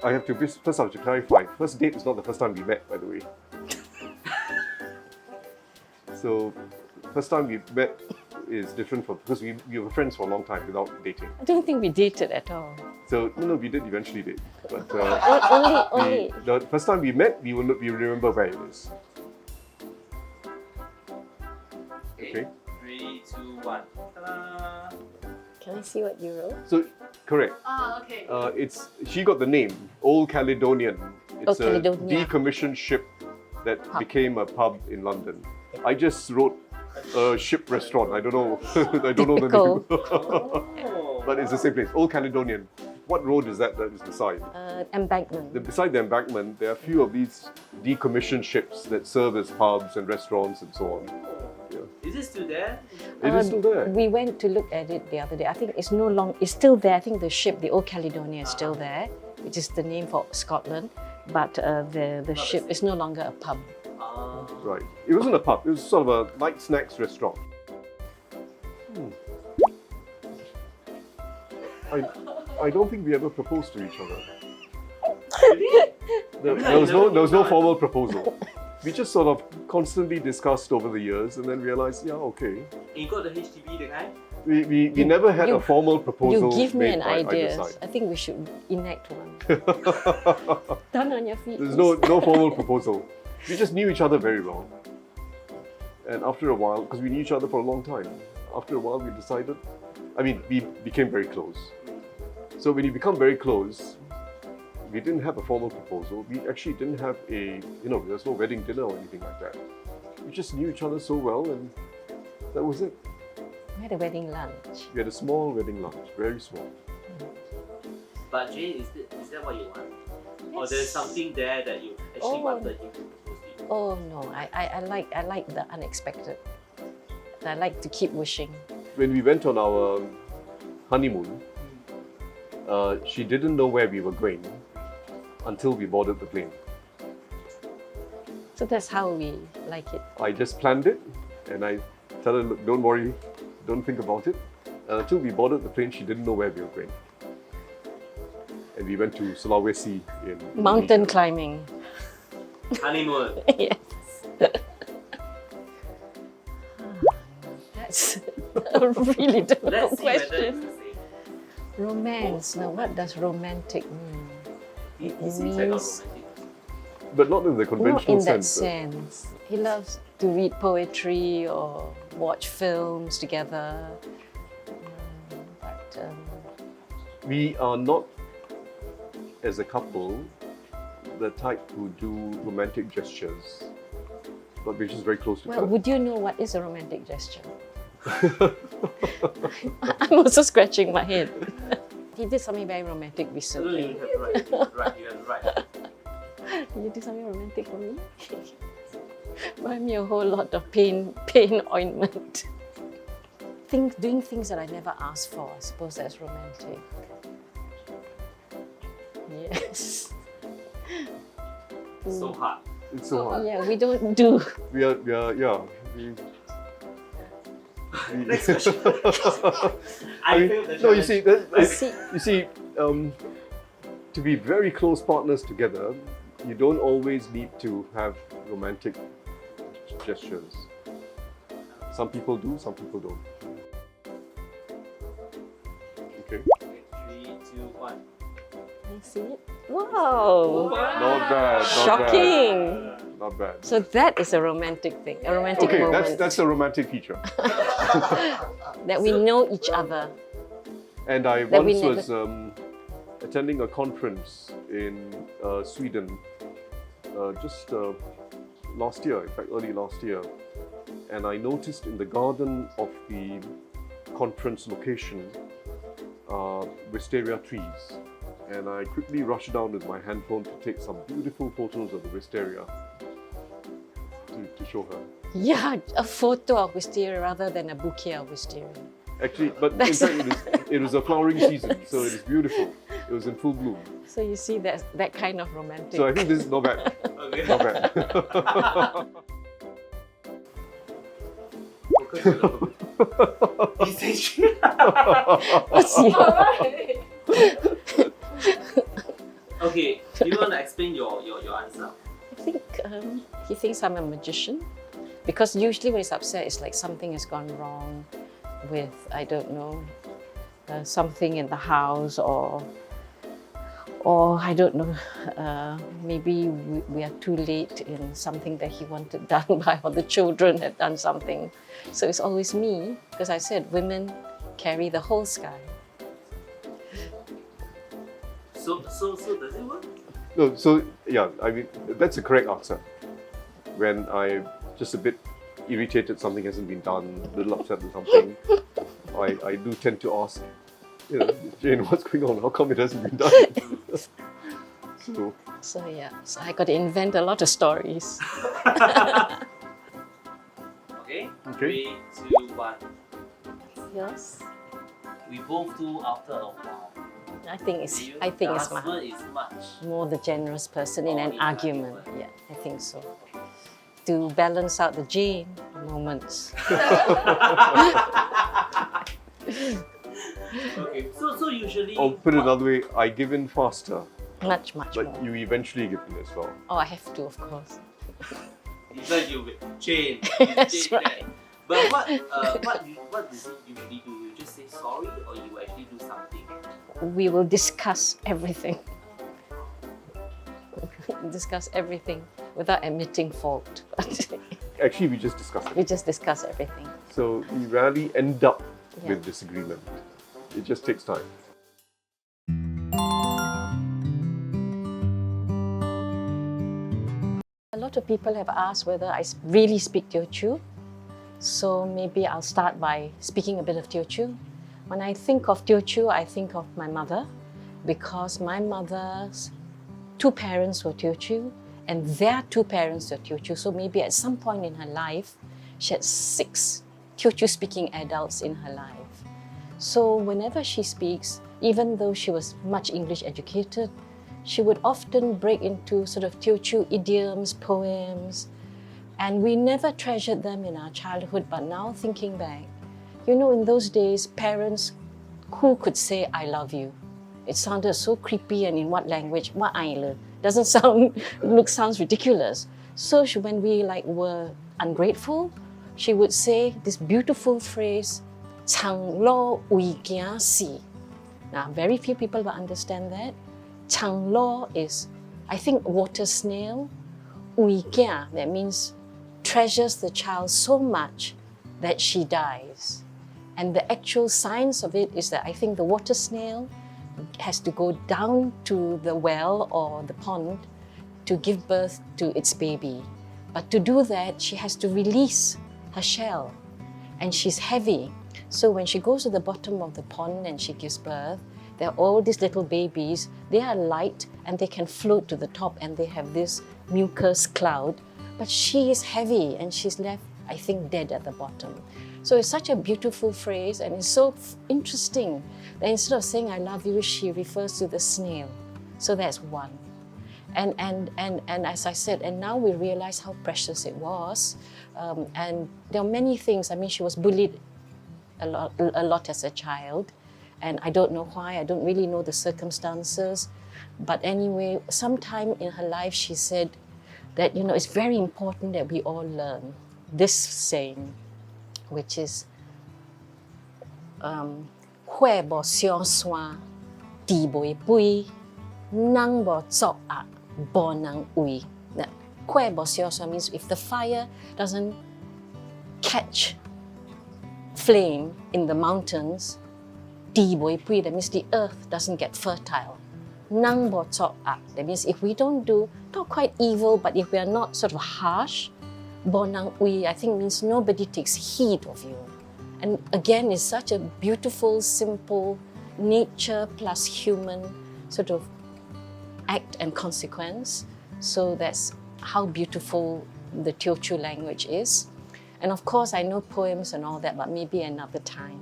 I have to first have to clarify. First date is not the first time we met, by the way. So, first time we met is different from because we were friends for a long time without dating. I don't think we dated at all. So no, we did eventually date. But Only. the first time we met, we remember where it is. Okay. 3, 2, 1. Ta-da! Can I see what you wrote? So correct. Okay. She got the name Old Caledonian. It's a Caledonia. decommissioned ship that Pub. became a pub in London. I just wrote a ship restaurant. I don't know. I don't know the name. Oh. But it's the same place. Old Caledonian. What road is that is beside? Embankment. Beside the embankment, there are a few of these decommissioned ships that serve as pubs and restaurants and so on. Is it still there? It is still there. We went to look at it the other day. I think it's no long. It's still there. I think the ship, the Old Caledonia, is still there, which is the name for Scotland. But the ship is no longer a pub. Right. It wasn't a pub. It was sort of a light snacks restaurant. I don't think we ever proposed to each other. There was no formal proposal. We just sort of constantly discussed over the years and then realized, yeah, okay. You got the HDB the guy? We never had a formal proposal. You give me made an by either idea. side. I think we should enact one. Down on your feet. There's no formal proposal. We just knew each other very well. And after a while, because we knew each other for a long time, after a while we decided, we became very close. So when you become very close, we didn't have a formal proposal. We actually didn't have there's no wedding dinner or anything like that. We just knew each other so well and that was it. We had a wedding lunch. We had a small wedding lunch, very small. But Jane, is that what you want? Or Yes. there's something there that you actually wanted him to propose to you? Oh no, I like the unexpected. I like to keep wishing. When we went on our honeymoon, she didn't know where we were going until we boarded the plane. So that's how we like it. I just planned it and I tell her, look, don't worry, don't think about it. And until we boarded the plane, she didn't know where we were going. And we went to Sulawesi in Mountain Indonesia. climbing. Honeymoon. Yes. That's a really difficult Let's see whether it's question. the same. Romance. Now, what does romantic mean? He seems like not means- romantic. But not in the Not conventional in that sense. sense. He loves to read poetry or watch films together. But We are not, as a couple, the type who do romantic gestures. But we're just very close to well, each would you know what is a romantic gesture? I'm also scratching my head. He did something very romantic No, you recently. have the right. You have the right. You have the right. You do something romantic for me? Buy me a whole lot of pain ointment. Doing things that I never asked for, I suppose that's romantic. Yes. So hard. It's so hard. Yeah, we don't do. We are, yeah. Next question. I failed the no, you challenge. see, you see, to be very close partners together, you don't always need to have romantic gestures. Some people do, some people don't. Okay. 3, 2, 1. I see it. Wow! Not bad. Not Shocking! Bad. Not bad. So that is a romantic thing, a romantic Okay, moment. that's a romantic feature. That we know each other. And I That we once was attending a conference in Sweden just last year, in fact early last year. And I noticed in the garden of the conference location wisteria trees. And I quickly rushed down with my handphone to take some beautiful photos of the wisteria to show her. Yeah, a photo of wisteria rather than a bouquet of wisteria. Actually, but in fact it was a flowering season, so it is beautiful. It was in full bloom. So you see that kind of romantic. So I think this is not bad. Okay. Not bad. What's your- Okay, do you want to explain your answer? I think he thinks I'm a magician because usually when he's upset, it's like something has gone wrong with, I don't know, something in the house or I don't know, maybe we are too late in something that he wanted done by, or the children have done something. So it's always me, because I said women carry the whole sky. So does it work? No, so yeah, I mean, that's the correct answer. When I'm just a bit irritated, something hasn't been done, a little upset with something, I do tend to ask, you know, Jane, what's going on? How come it hasn't been done? So yeah, so I got to invent a lot of stories. Okay? Okay. 3, 2, 1. Yours? We both do after a while. I think it's The it's husband is much. more the generous person in Oh, an in an argument. argument. Yeah, I think so. To balance out the Jane moments. Okay, so usually. Or put it another way, I give in faster, Much but more. you eventually give in as well. Oh, I have to, of course. Because you change. That's right. But what does he usually do? You just say sorry, or you actually do something? We will discuss everything. Discuss everything without admitting fault. Actually, we just discussed it. We just discuss everything. So we rarely end up Yeah. with disagreement. It just takes time. A lot of people have asked whether I really speak Teochew. So maybe I'll start by speaking a bit of Teochew. When I think of Teochew, I think of my mother, because my mother's 2 parents were Teochew and their 2 parents were Teochew. So maybe at some point in her life, she had 6 Teochew speaking adults in her life. So whenever she speaks, even though she was much English educated, she would often break into sort of Teochew idioms, poems, and we never treasured them in our childhood. But now thinking back, you know, in those days, parents, who could say, I love you? It sounded so creepy, and in what language? What aile? Doesn't sounds ridiculous. So when we were ungrateful, she would say this beautiful phrase, Chang lo ui kia si. Now, very few people will understand that. Chang lo is, I think, water snail. Ui kia, that means treasures the child so much that she dies. And the actual science of it is that I think the water snail has to go down to the well or the pond to give birth to its baby. But to do that, she has to release her shell, and she's heavy. So when she goes to the bottom of the pond and she gives birth, there are all these little babies. They are light and they can float to the top, and they have this mucus cloud. But she is heavy and she's left, I think, dead at the bottom. So it's such a beautiful phrase, and it's so interesting that instead of saying I love you, she refers to the snail. So that's one. And as I said, and now we realize how precious it was. And there are many things. I mean, she was bullied a lot as a child, and I don't know why. I don't really know the circumstances. But anyway, sometime in her life, she said that, you know, it's very important that we all learn this saying, which is, 花无上山，地袂肥，人无作恶，无人为。花无上山 means if the fire doesn't catch flame in the mountains, 地袂肥, that means the earth doesn't get fertile. 人無作惡, that means if we don't do, not quite evil, but if we are not sort of harsh, 無人為, I think means nobody takes heed of you. And again, it's such a beautiful, simple, nature plus human sort of act and consequence. So that's how beautiful the Teochew language is. And of course, I know poems and all that, but maybe another time.